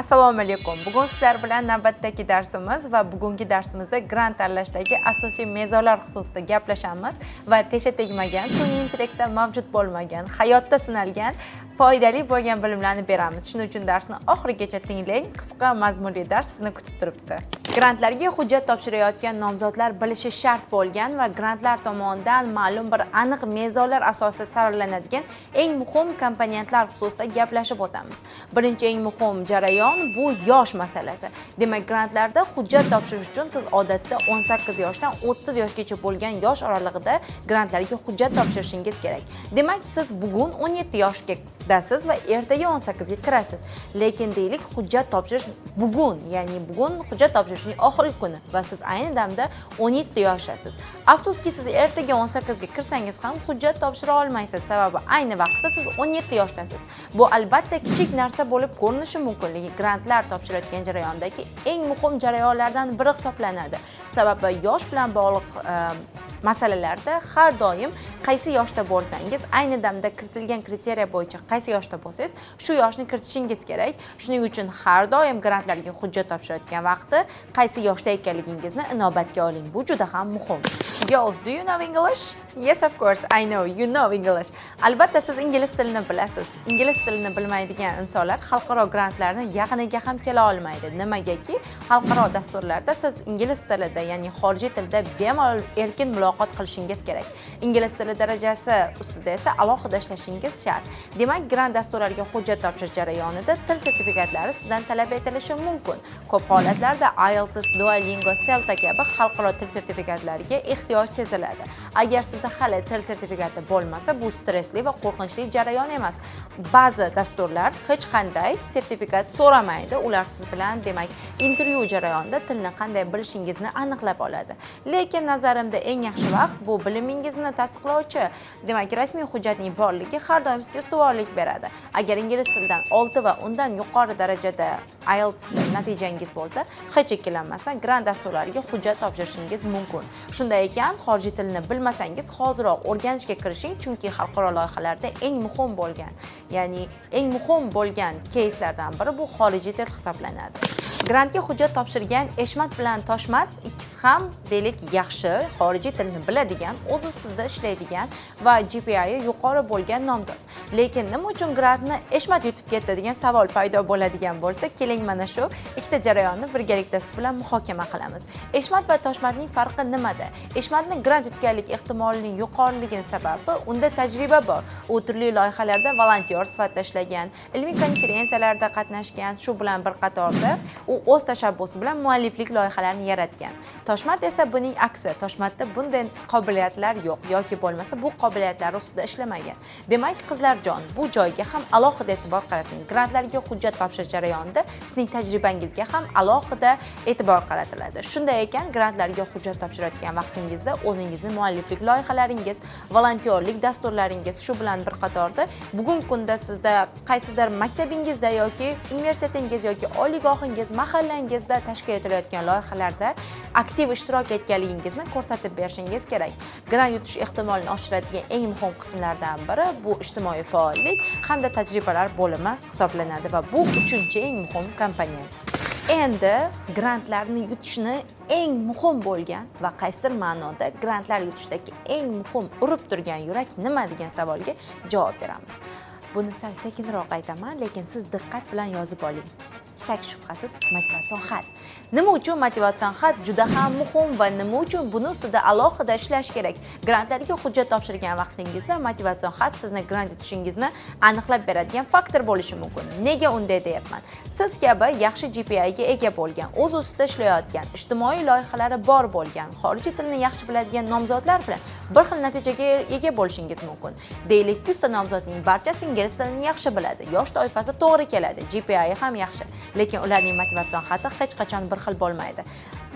Assalomu alaykum. Bugun sizlar bilan navbatdagi darsimiz va bugungi darsimizda grant tanlashdagi asosiy mezonlar xususida gaplashamiz va tesha tegmagan, sun'iy intellektda mavjud bo'lmagan, hayotda sinalgan, foydali bo'lgan bilimlarni beramiz. Shuning uchun darsni oxirigacha tinglang. Qisqa, mazmunli dars sizni kutib turibdi. Grantlarga hujjat topshirayotgan nomzodlar bilishi shart bo'lgan va grantlar tomonidan ma'lum bir aniq mezonlar asosida saralanadigan eng muhim komponentlar xususida gaplashib o'tamiz. Birinchi eng muhim jarayon bu yosh masalasi. Demak, grantlarda hujjat topshirish uchun siz odatda 18 yoshdan 30 yoshgacha bo'lgan yosh oralig'ida grantlarga hujjat topshirishingiz kerak. Demak, siz bugun 17 yoshdasiz va ertaga 18 ga kirasiz. Lekin deylik, hujjat topshirish bugun, ya'ni bugun hujjat topshirishning oxirgi kuni va siz ayni damda 17 yoshdasiz. Afsuski, siz ertaga 18 ga kirsangiz ham hujjat topshira olmaysiz, sababi ayni vaqtda siz 17 yoshdasiz. Bu albatta kichik narsa bo'lib ko'rinishi mumkin, lekin grantlar topshirayotgan jarayondagi eng muhim jarayonlardan biri hisoblanadi. Sababi yosh bilan bog'liq masalalarda har doim qaysi yoshda bo'lsangiz, ayni damda kiritilgan kriteriya bo'yicha qaysi yoshda bo'lsangiz, shu yoshni kiritishingiz kerak. Shuning uchun har doim grantlarga hujjat topshirayotgan vaqti qaysi yoshda ekanligingizni inobatga oling. Bu juda ham muhim. Girls, do you know English? Yes, of course, I know you know English. Albatta siz ingliz tilini bilasiz. Ingliz tilini bilmaydigan insonlar xalqaro grantlarni yaqiniga ham kela olmaydi. Nimagaki, xalqaro dasturlarda siz ingliz tilida, ya'ni xorijiy tilda bemalol erkin muloqot qilishingiz kerak. Ingliz tili darajasi ustida esa alohida ishlashingiz shart. Demak, grant dasturlariga hujjat topshirish jarayonida til sertifikatlari sizdan talab etilishi mumkin. Ko'p holatlarda IELTS, Duolingo, CELTA kabi xalqaro til sertifikatlariga ehtiyoj seziladi. Agar sizda hali til sertifikati bo'lmasa, bu stressli va qo'rqinchli jarayon emas. Ba'zi dasturlar hech qanday sertifikat so'ramaydi. Ular siz bilan, demak, intervyu jarayonida tilni qanday bilishingizni aniqlab oladi. Lekin nazarimda eng yaxshi vaqt bu bilimingizni tasdiqlovchi, demak, rasmiy hujjatning borligi har doim sizga ustuvorlik beradi. Agar ingliz tilidan 6 va undan yuqori darajada IELTS natijangiz bo'lsa, hech ikkilanmasdan grant dasturlariga hujjat topshirishingiz mumkin. Shunday ekan, xorijiy tilni bilmasangiz, hoziroq o'rganishga kirishing, chunki xalqaro loyihalarda eng muhim bo'lgan keyslardan biri bu xorijiy til hisoblanadi. Grantga hujjat topshirgan Eshmat bilan Toshmat ikkisi ham deylik yaxshi, xorijiy tilni biladigan, o'z ustida ishlaydigan va GPI yuqori bo'lgan nomzod. Lekin nima uchun grantni Eshmat yutib ketdi degan savol paydo bo'ladigan bo'lsa, keling mana shu ikkita jarayonni birgalikda siz bilan muhokama qilamiz. Eshmat va Toshmatning farqi nimada? Eshmatning grant yutganlik ehtimolining yuqoriligining sababi unda tajriba bor. U turli loyihalarda volontyor sifatida ishlagan, ilmiy konferensiyalarda qatnashgan, shu bilan bir qatorda u o'z tashabbusi bilan mualliflik loyihalarini yaratgan. Toshmat esa buning aksi. Toshmatda bunday qobiliyatlar yo'q yoki bo'lmasa bu qobiliyatlar ustida ishlamagan. Demak, qizlarjon, bu joyga ham alohida e'tibor qarating. Grantlarga hujjat topshirish jarayonida sizning tajribangizga ham alohida e'tibor qaratiladi. Shunday ekan, grantlarga hujjat topshirayotgan vaqtingizda o'zingizning mualliflik loyihalaringiz, volontyorlik dasturlaringiz, shu bilan bir qatorda bugungi kunda sizda qaysidir maktabingizda yoki universitetingiz yoki oliygohingiz, mahallangizda tashkil etilayotgan loyihalarda aktiv ishtirok etganligingizni ko'rsatib berishingiz kerak. Grant yutish ehtimolini oshiradigan eng muhim qismlardan biri bu ijtimoiy faollik hamda tajribalar bo'limi hisoblanadi va bu uchinchi eng muhim komponent. Endi grantlarni yutishni eng muhim bo'lgan va qaysidir ma'noda grantlar yutishdagi eng muhim urib turgan yurak nima degan savolga javob beramiz. Buni sal sekinroq aytaman, lekin siz diqqat bilan yozib oling. Shak shubhasiz motivatsion xat. Nima uchun motivatsion xat juda ham muhim va nima uchun buni ustida alohida ishlash kerak? Grantlarga hujjat topshirgan vaqtingizda motivatsion xat sizni grant yutishingizni aniqlab beradigan faktor bo'lishi mumkin. Nega unday deyapman? Siz kabi yaxshi GPI ga ega bo'lgan, o'z ustida ishlayotgan, ijtimoiy loyihalari bor bo'lgan, xorijiy tilni yaxshi biladigan nomzodlar bilan bir xil natijaga ega bo'lishingiz mumkin. Deylik, 100 ta nomzodning barchasi ingliz tilini yaxshi biladi, yosh toifasi to'g'ri keladi, GPI ham yaxshi. Lekin ularning motivatsion xati hech qachon bir xil bo'lmaydi.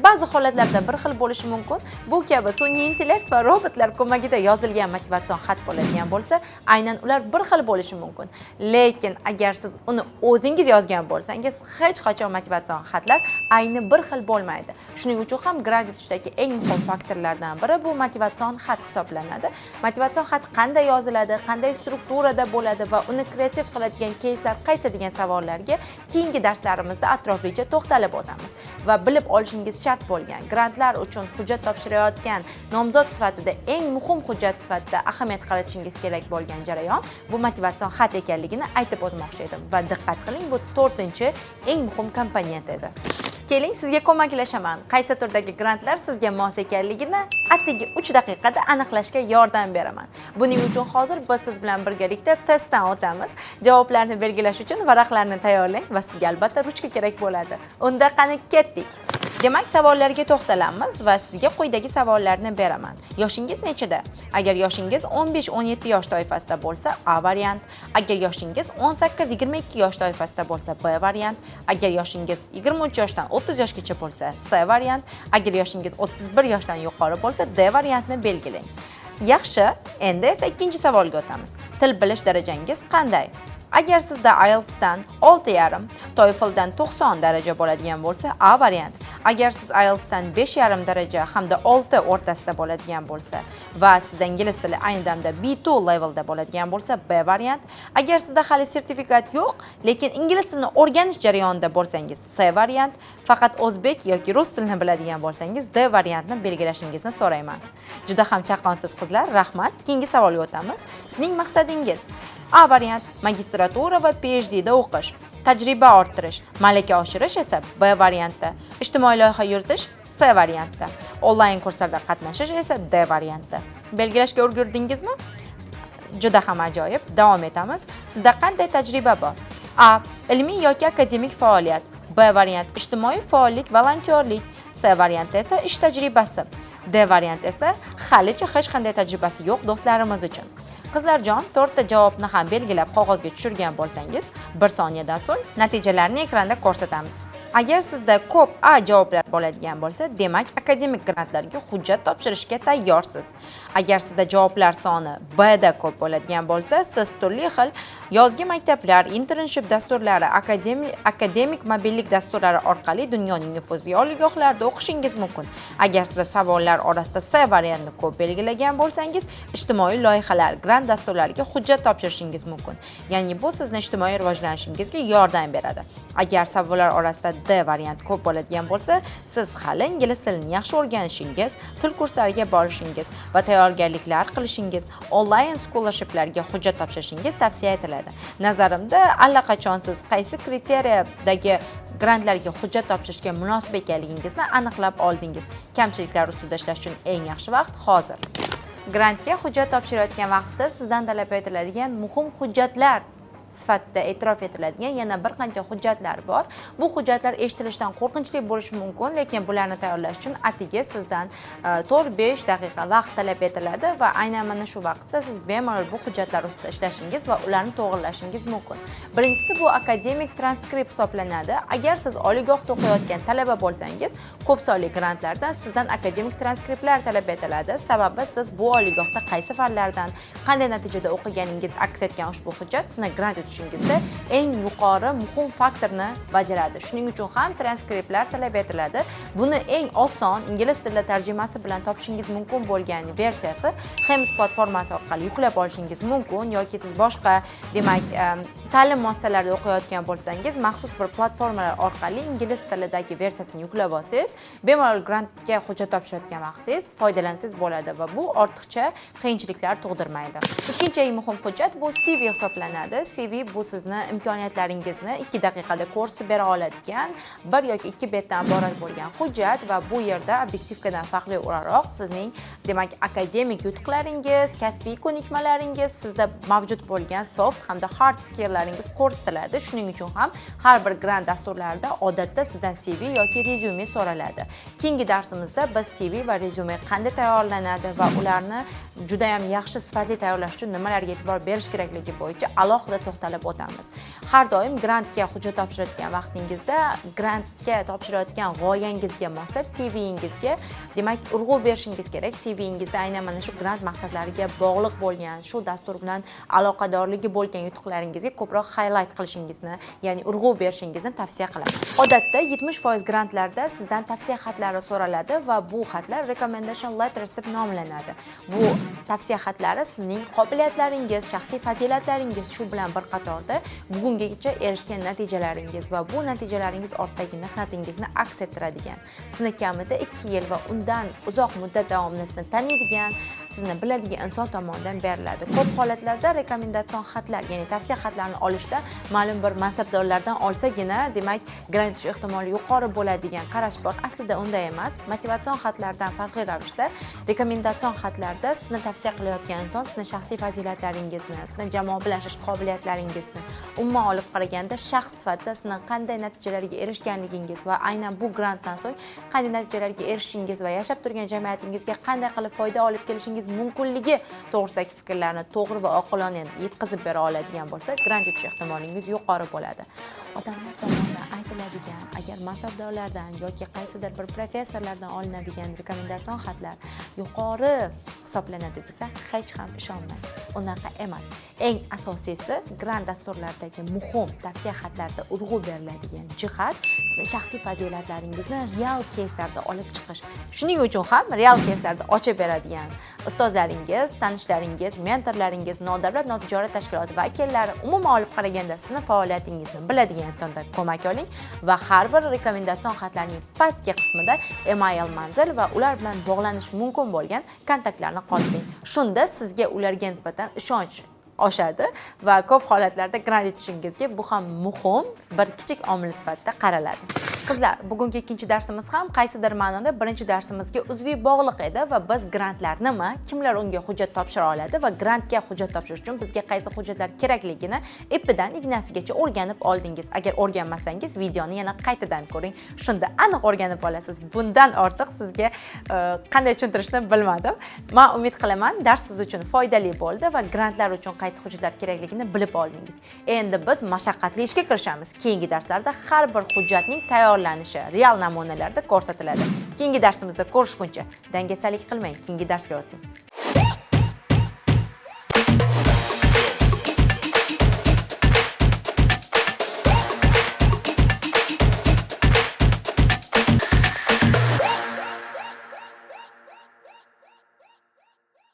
ba'zi holatlarda bir xil bo'lishi mumkin. Bu kabi sun'iy intellekt va robotlar ko'magida yozilgan motivatsion xat bo'ladigan bo'lsa, aynan ular bir xil bo'lishi mumkin. Lekin agar siz uni o'zingiz yozgan bo'lsangiz, hech qachon motivatsion xatlar ayni bir xil bo'lmaydi. Shuning uchun ham grant yutishdagi eng muhim faktorlardan biri bu motivatsion xat hisoblanadi. Motivatsion xat qanday yoziladi, qanday strukturada bo'ladi va uni kreativ qiladigan keyslar qaysi degan savollarga keyingi darslarimizda atroflicha to'xtalib o'tamiz. Va bilib olishingiz shart bo'lgan grantlar uchun hujjat topshirayotgan nomzod sifatida eng muhim hujjat sifatida ahamiyat qaratishingiz kerak bo'lgan jarayon bu motivatsion xat ekanligini aytib o'tmoqchi edim. Va diqqat qiling, bu 4-chi eng muhim komponent edi. Keling, sizga ko'maklashaman. Qaysi turdagi grantlar sizga mos ekanligini atigi 3 daqiqada aniqlashga yordam beraman. Buning uchun hozir biz siz bilan birgalikda testdan o'tamiz. Javoblarni belgilash uchun varaqlarni tayyorlang va sizga albatta ruchka kerak bo'ladi. Unda qani ketdik. Demak, savollarga to'xtalamiz va sizga quyidagi savollarni beraman. Yoshingiz nechida? Agar yoshingiz 15-17 yosh toifasida bo'lsa, A variant. Agar yoshingiz 18-22 yosh toifasida bo'lsa, B variant. Agar yoshingiz 23 yoshdan 30 yoshgacha bo'lsa, C variant. Agar yoshingiz 31 yoshdan yuqori bo'lsa, D variantni belgilang. Yaxshi, endi esa ikkinchi savolga o'tamiz. Til bilish darajangiz qanday? Agar sizda IELTSdan 6,5, TOEFLdan 90 daraja bo'ladigan bo'lsa, A variant. Agar siz IELTSdan 5,5 daraja hamda 6 o'rtasida bo'ladigan bo'lsa va sizda ingliz tili ayni damda B2 levelda bo'ladigan bo'lsa, B variant. Agar sizda hali sertifikat yo'q, lekin ingliz tilini o'rganish jarayonida bo'lsangiz, C variant. Faqat o'zbek yoki rus tilini biladigan bo'lsangiz, D variantni belgilashingizni so'rayman. Juda ham chaqqonsiz qizlar, rahmat. Keyingi savolga o'tamiz. Sizning maqsadingiz A variant magistratura va PhD da o'qish, tajriba orttirish, malaka oshirish esa B varianti, ijtimoiy loyiha yuritish C varianti, onlayn kurslarda qatnashish esa D varianti. Belgilashga o'rgandingizmi? Juda ham ajoyib. Davom etamiz. Sizda qanday tajriba bor? A. Ilmiy yoki akademik faoliyat. B variant ijtimoiy faollik, volontyorlik. C varianti esa ish tajribasi. D variant esa halicha hech qanday tajribasi yo'q do'stlarimiz uchun. Qizlarjon, 4 ta javobni ham belgilab qog'ozga tushirgan bo'lsangiz, 1 soniyadan so'ng natijalarni ekranda ko'rsatamiz. Agar sizda ko'p A javoblar bo'ladigan bo'lsa, demak akademik grantlarga hujjat topshirishga tayyorsiz. Agar sizda javoblar soni B da ko'p bo'ladigan bo'lsa, siz turli xil yozgi maktablar, internship dasturlari, akademik mobillik dasturlari orqali dunyoning nufuzli oliygohlarida o'qishingiz mumkin. Agar sizda savollar orasida C variantini ko'p belgilagan bo'lsangiz, ijtimoiy loyihalar, grant dasturlariga hujjat topshirishingiz mumkin. Ya'ni bu sizni ijtimoiy rivojlanishingizga yordam beradi. Agar savollar orasida D variant ko'p bo'ladigan bo'lsa, siz hali ingliz tilini yaxshi o'rganishingiz, til kurslariga borishingiz va tayyorgarliklar qilishingiz, onlayn scholarshiplarga hujjat topshirishingiz tavsiya etiladi. Nazarimda, allaqachon siz qaysi kriteriydagi grantlarga hujjat topshirishga munosib ekanligingizni aniqlab oldingiz. Kamchiliklar ustida ishlash uchun eng yaxshi vaqt hozir. Grantga hujjat topshirayotgan vaqtda sizdan talab etiladigan muhim hujjatlar sifatida e'tirof etiladigan yana bir qancha hujjatlar bor. Bu hujjatlar eshitilishidan qo'rqinchli bo'lishi mumkin, lekin bularni tayyorlash uchun atigi sizdan 4-5 daqiqa vaqt talab etiladi va aynan mana shu vaqtda siz bemalol bu hujjatlar ustida ishlashingiz va ularni to'g'rilashingiz mumkin. Birinchisi bu akademik transkript hisoblanadi. Agar siz oliygohda o'qiyotgan talaba bo'lsangiz, ko'p sonli grantlardan sizdan akademik transkriptlar talab etiladi. Sababi siz bu oliygohda qaysi fanlardan, qanday natijada o'qiganingiz aks etgan ushbu hujjat sizni grant yutishingizda eng yuqori muhim faktorni bajaradi. Shuning uchun ham transkriptlar talab etiladi. Buni eng oson ingliz tilida tarjimasi bilan topishingiz mumkin bo'lgan versiyasi Hems platformasi orqali yuklab olishingiz mumkin yoki siz boshqa, demak, ta'lim muassasalarida o'qiyotgan bo'lsangiz, maxsus bir platformalar orqali ingliz tilidagi versiyasini yuklab olsangiz, bemalol grantga hujjat topshirayotgan vaqtingiz foydalansangiz bo'ladi va bu ortiqcha qiyinchiliklar tug'dirmaydi. Ikkinchi eng muhim hujjat bu CV hisoblanadi. CV bu sizni imkoniyatlaringizni 2 daqiqada ko'rsatib bera oladigan 1 yoki 2 betdan iborat bo'lgan hujjat va bu yerda obyektivkadan farqli o'laroq sizning, demak, akademik yutuqlaringiz, kasbiy ko'nikmalaringiz, sizda mavjud bo'lgan soft hamda hard skilllaringiz ko'rsatiladi. Shuning uchun ham har bir grant dasturlarida odatda sizdan CV yoki rezyume so'raladi. Keyingi darsimizda biz CV va rezyume qanday tayyorlanadi va ularni juda ham yaxshi sifatli tayyorlash uchun nimalarga e'tibor berish kerakligi bo'yicha alohida to'xtalib to'xtalib o'tamiz. Har doim grantga hujjat topshirayotgan vaqtingizda grantga topshirayotgan g'oyangizga moslab CV-ingizga demak urg'u berishingiz kerak. CV-ingizda aynan mana shu grant maqsadlariga bog'liq bo'lgan, shu dastur bilan aloqadorligi bo'lgan yutuqlaringizga ko'proq highlight qilishingizni, ya'ni urg'u berishingizni tavsiya qilaman. Odatda 70% grantlarda sizdan tavsiya xatlari so'raladi va bu xatlar recommendation letters deb nomlanadi. Bu tavsiya xatlari sizning qobiliyatlaringiz, shaxsiy fazilatlaringiz, shu bilan bir qatorda bugungacha erishgan natijalaringiz va bu natijalaringiz ortidagi mehnatingizni aks ettiradigan, sizni kamida 2 yil va undan uzoq muddat davomida sizni taniydigan, sizni biladigan inson tomonidan beriladi. Ko'p holatlarda rekomendatsion xatlar, ya'ni tavsiya xatlarini olishda ma'lum bir mansabdorlardan olsagina, demak, grant olish ehtimoli yuqori bo'ladigan qarash bor. Aslida unday emas. Motivatsion xatlardan farqli ravishda rekomendatsion xatlarda sizni tavsiya qilayotgan inson sizni shaxsiy fazilatlaringizni, sizni jamoa bilan ishlash qobiliyatlaringizni, umuman olib qaraganda shaxs sifatida sizni qanday natijalarga erishganligingiz va aynan bu grantdan so'ng qanday natijalarga erishishingiz va yashab turgan jamiyatingizga qanday qilib foyda olib kelishingiz mumkinligi to'g'risidagi fikrlarni to'g'ri va oqilona yetkazib bera oladigan bo'lsa, grant yutish ehtimolingiz yuqori bo'ladi. Odamlar tomonidan aytiladigan, agar mansabdorlardan yoki qaysidir bir professorlardan olinadigan rekomendatsion xatlar yuqori hisoblanadi desa, hech ham ishonmang. Unaqa emas. Eng asosiysi grant dasturlaridagi muhim tavsiya xatlarda urg'u beriladigan jihat sizning shaxsiy fazilatlaringizni real keyslarda olib chiqish. Shuning uchun ham real keyslarda ochib beradigan ustozlaringiz, tanishlaringiz, mentorlaringiz, nodavlat notijorat tashkiloti vakillari umuman olib qaraganda sizni faoliyatingizni biladigan insondan ko'mak oling va har bir rekomendatsion xatlarning pastki qismida email manzil va ular bilan bog'lanish mumkin bo'lgan kontaktlarni qoldiring. Shunda sizga ularga nisbatan ishonch oshadi va ko'p holatlarda grant yutishingizga bu ham muhim bir kichik omil sifatida qaraladi. Qizlar, bugungi ikkinchi darsimiz ham qaysidir ma'noda birinchi darsimizga uzviy bog'liq edi va biz grantlar nima, kimlar unga hujjat topshira oladi va grantga hujjat topshirish uchun bizga qaysi hujjatlar kerakligini ipidan ignasigacha o'rganib oldingiz. Agar o'rganmasangiz, videoni yana qaytadan ko'ring. Shunda aniq o'rganib olasiz. Bundan ortiq sizga qanday tushuntirishni bilmadim. Men umid qilaman, dars siz uchun foydali bo'ldi va grantlar uchun qaysi hujjatlar kerakligini bilib oldingiz. Endi biz mashaqqatli ishga kirishamiz. Keyingi darslarda har bir hujjatning tayyorlanishi real namunalarda ko'rsatiladi. Keyingi darsimizda ko'rishguncha dangasalik qilmang, keyingi darsga o'ting.